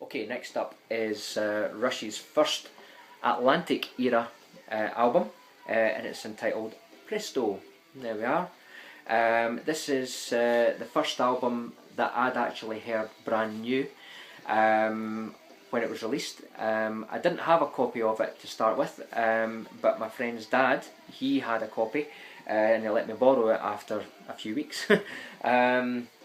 Okay, next up is Rush's first Atlantic era album, and it's entitled Presto. There we are. This is the first album that I'd actually heard brand new when it was released. I didn't have a copy of it to start with, but my friend's dad, he had a copy, and he let me borrow it after a few weeks.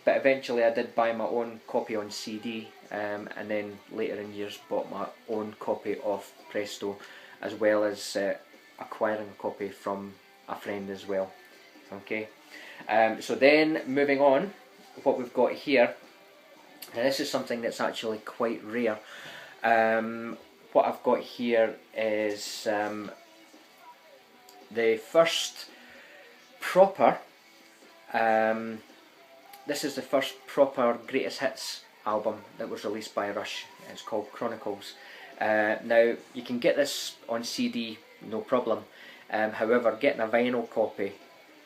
But eventually I did buy my own copy on CD, and then later in years bought my own copy of Presto, as well as acquiring a copy from a friend as well. Okay, so then moving on, what we've got here, now this is something that's actually quite rare. What I've got here is the first proper, this is the first proper greatest hits album that was released by Rush. It's called Chronicles. Now you can get this on CD, no problem. However, getting a vinyl copy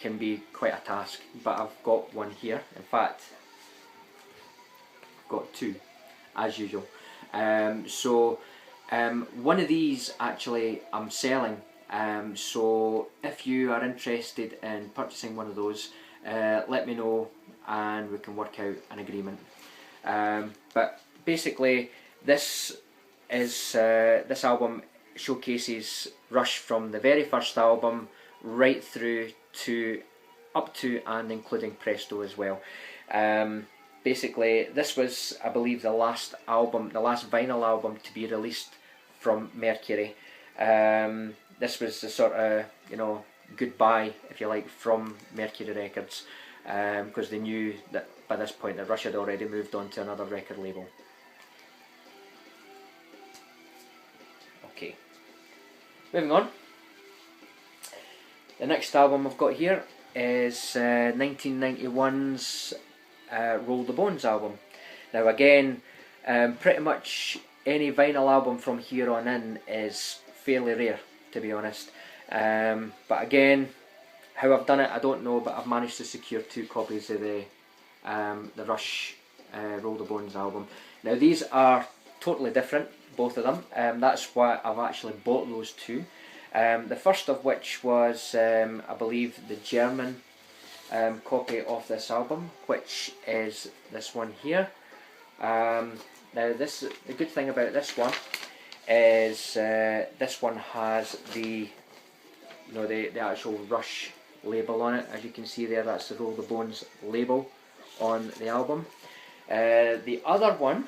can be quite a task, but I've got one here. In fact, I've got two, as usual. One of these actually I'm selling, so if you are interested in purchasing one of those, let me know and we can work out an agreement. But basically this is this album showcases Rush from the very first album right through to up to and including Presto as well. Basically this was, I believe, the last album, the last vinyl album to be released from Mercury. This was the sort of, you know, goodbye, if you like, from Mercury Records, because they knew that by this point that Rush had already moved on to another record label. Okay, moving on. The next album I've got here is 1991's Roll the Bones album. Now again, pretty much any vinyl album from here on in is fairly rare, to be honest. But again, how I've done it I don't know, but I've managed to secure 2 copies of the Rush Roll the Bones album. Now these are totally different, both of them. That's why I've actually bought those 2. The first of which was, I believe, the German copy of this album, which is this one here. Now the good thing about this one is this one has the, you know, the actual Rush label on it. As you can see there, that's the Roll the Bones label on the album. The other one,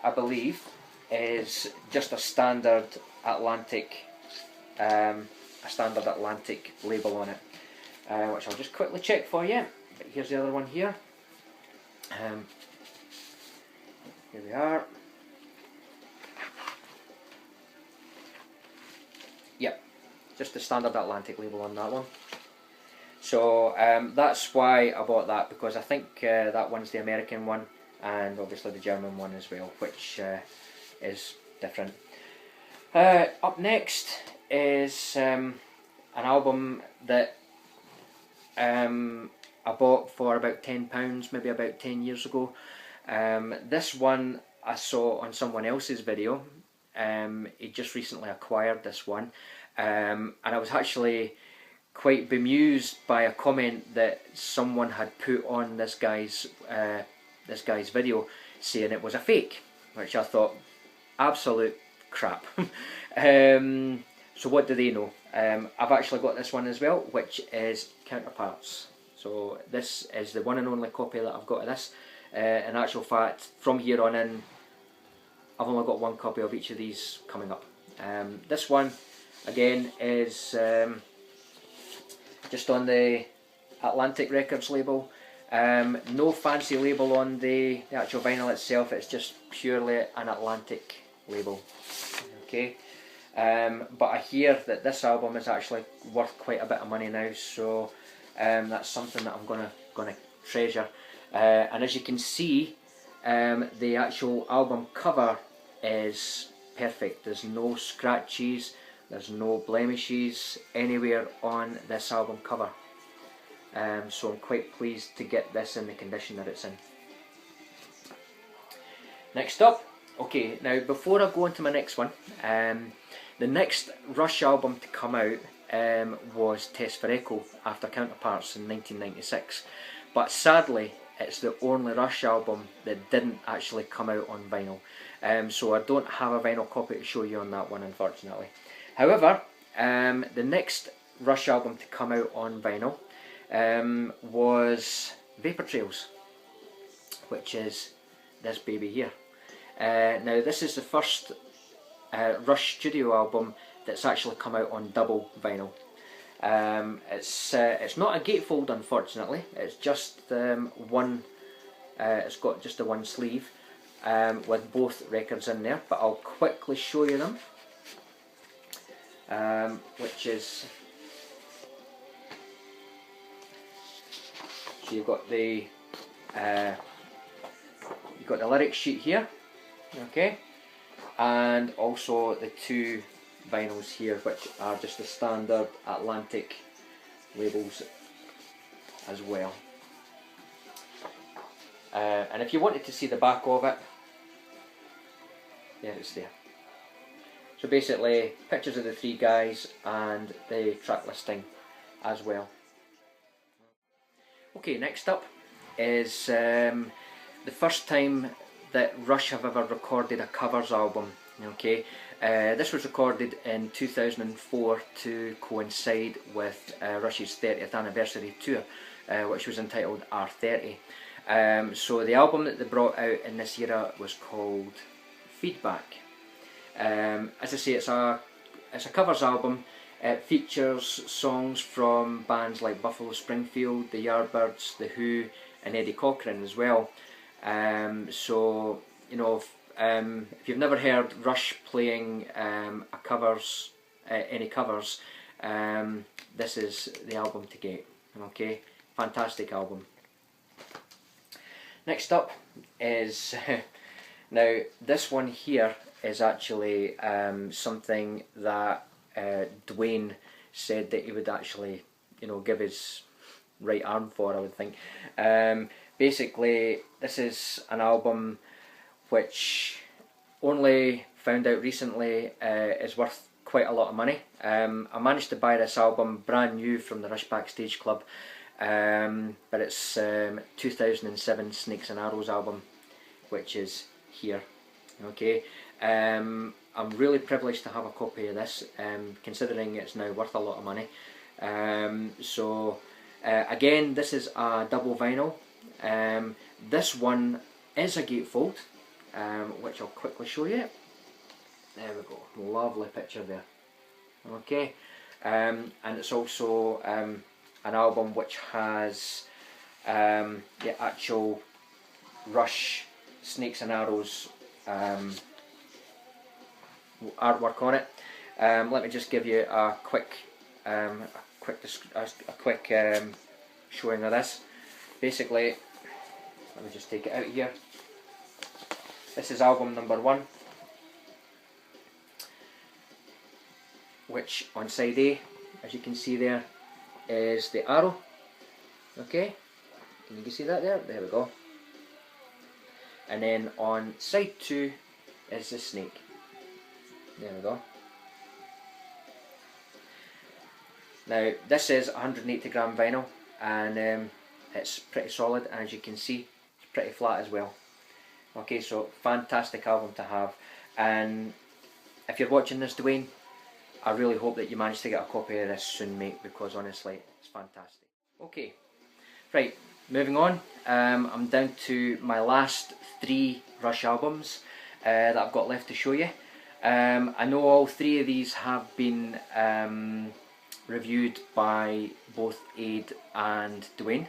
I believe, is just a standard Atlantic label on it, which I'll just quickly check for you. But here's the other one here. Here we are. Yep, just the standard Atlantic label on that one. So that's why I bought that, because I think that one's the American one, and obviously the German one as well, which is different. Up next is an album that I bought for about £10, maybe about 10 years ago. This one I saw on someone else's video. He just recently acquired this one, and I was actually quite bemused by a comment that someone had put on this guy's video, saying it was a fake, which I thought, absolute crap. So what do they know? I've actually got this one as well, which is Counterparts. So this is the one and only copy that I've got of this. In actual fact, from here on in, I've only got one copy of each of these coming up. This one, again, is just on the Atlantic Records label. No fancy label on the actual vinyl itself, it's just purely an Atlantic label. Okay, but I hear that this album is actually worth quite a bit of money now, so that's something that I'm gonna treasure. And as you can see, the actual album cover is perfect. There's no scratches, there's no blemishes anywhere on this album cover. So I'm quite pleased to get this in the condition that it's in. Next up Okay, now before I go on to my next one, the next Rush album to come out was Test for Echo after Counterparts in 1996, but sadly it's the only Rush album that didn't actually come out on vinyl, so I don't have a vinyl copy to show you on that one, unfortunately. However, the next Rush album to come out on vinyl was Vapor Trails, which is this baby here. Now this is the first Rush studio album that's actually come out on double vinyl. It's not a gatefold, unfortunately. It's just one. It's got just the one sleeve with both records in there. But I'll quickly show you them. Which is, so you've got the lyric sheet here, okay, and also the two vinyls here, which are just the standard Atlantic labels as well. And if you wanted to see the back of it, yeah, it's there. So basically, pictures of the three guys and the track listing as well. Okay, next up is the first time that Rush have ever recorded a covers album. Okay, this was recorded in 2004 to coincide with Rush's 30th anniversary tour, which was entitled R30. So the album that they brought out in this era was called Feedback. As I say, it's a covers album. It features songs from bands like Buffalo Springfield, the Yardbirds, The Who, and Eddie Cochran as well. So you know, if you've never heard Rush playing any covers, this is the album to get. Okay, fantastic album. Next up is now this one here is actually something that Dwayne said that he would actually, you know, give his right arm for, I would think. Basically, this is an album which only found out recently is worth quite a lot of money. I managed to buy this album brand new from the Rush Backstage Club, but it's 2007 Snakes and Arrows album, which is here. Okay, I'm really privileged to have a copy of this, considering it's now worth a lot of money. So again, this is a double vinyl. This one is a gatefold, which I'll quickly show you. There we go, lovely picture there. Okay, and it's also an album which has the actual Rush Snakes and Arrows artwork on it. Let me just give you a quick showing of this. Basically, let me just take it out here. This is album number 1, which on side A, as you can see there, is the arrow. Okay, can you see that there? There we go. And then on side 2 is the snake. There we go. Now this is 180 gram vinyl, and it's pretty solid, and as you can see, it's pretty flat as well. Okay, so fantastic album to have, and if you're watching this, Dwayne, I really hope that you manage to get a copy of this soon, mate, because honestly, it's fantastic. Okay, right, moving on. I'm down to my last 3 Rush albums that I've got left to show you. I know all 3 of these have been reviewed by both Aid and Dwayne.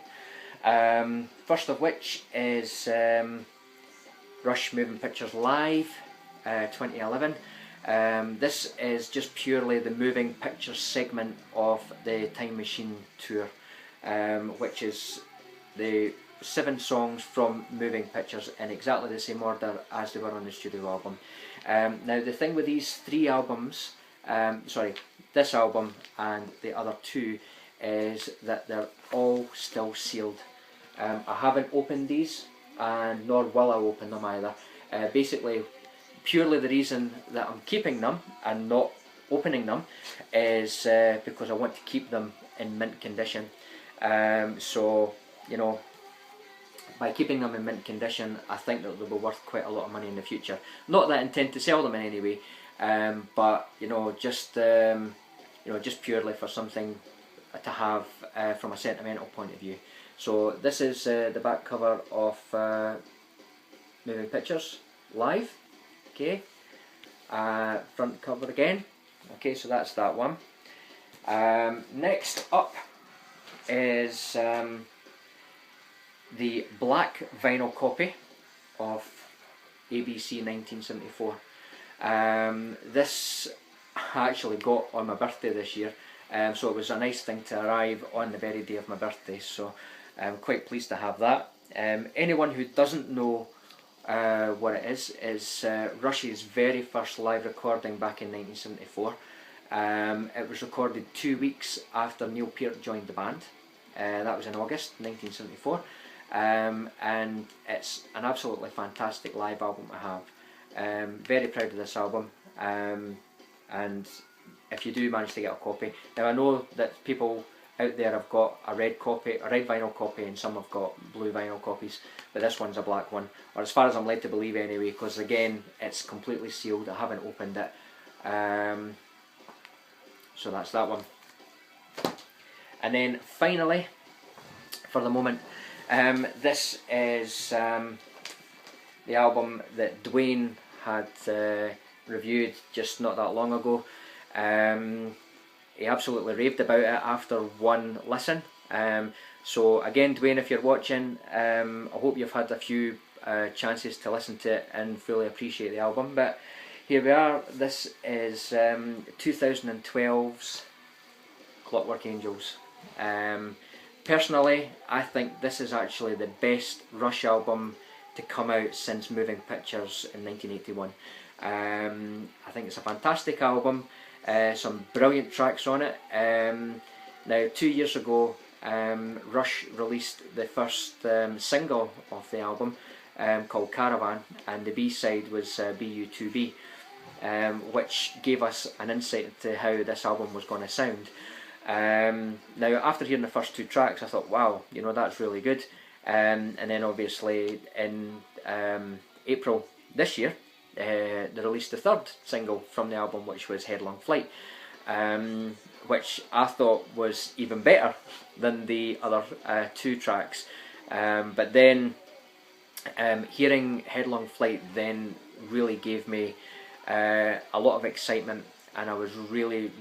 First of which is Rush Moving Pictures Live 2011. This is just purely the moving pictures segment of the Time Machine tour, which is the 7 songs from Moving Pictures in exactly the same order as they were on the studio album. Now the thing with these 3 albums, sorry, this album and the other 2, is that they're all still sealed. I haven't opened these, and nor will I open them either. Basically, purely the reason that I'm keeping them and not opening them is because I want to keep them in mint condition. So, you know, by keeping them in mint condition, I think that they'll be worth quite a lot of money in the future. Not that I intend to sell them in any way, but you know, just purely for something to have from a sentimental point of view. So this is the back cover of Moving Pictures Live. Okay, front cover again. Okay, so that's that one. Next up is the black vinyl copy of ABC 1974. This I actually got on my birthday this year, so it was a nice thing to arrive on the very day of my birthday, so I'm quite pleased to have that. Anyone who doesn't know what it is Rush's very first live recording back in 1974. It was recorded 2 weeks after Neil Peart joined the band. That was in August 1974, and it's an absolutely fantastic live album to have. Very proud of this album, and if you do manage to get a copy, now I know that people out there have got a red vinyl copy, and some have got blue vinyl copies, but this one's a black one, or as far as I'm led to believe anyway, because again it's completely sealed. I haven't opened it, so that's that one. And then finally, for the moment, this is the album that Dwayne had reviewed just not that long ago. He absolutely raved about it after one listen. So again, Dwayne, if you're watching, I hope you've had a few chances to listen to it and fully appreciate the album. But here we are. This is 2012's Clockwork Angels. Personally, I think this is actually the best Rush album to come out since Moving Pictures in 1981. I think it's a fantastic album. Some brilliant tracks on it. Now 2 years ago, Rush released the first single of the album, called Caravan, and the B-side was BU2B, which gave us an insight into how this album was going to sound. Now after hearing the first two tracks, I thought, wow, you know, that's really good. And then obviously in April this year, they released the third single from the album, which was Headlong Flight, which I thought was even better than the other two tracks. But then hearing Headlong Flight then really gave me a lot of excitement, and I was really,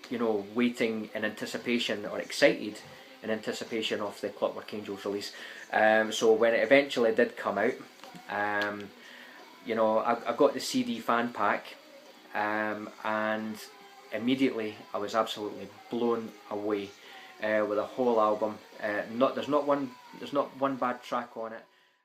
you know, waiting in anticipation, or excited in anticipation of the Clockwork Angels release. So when it eventually did come out, you know, I got the CD fan pack, and immediately I was absolutely blown away with the whole album. There's not one bad track on it.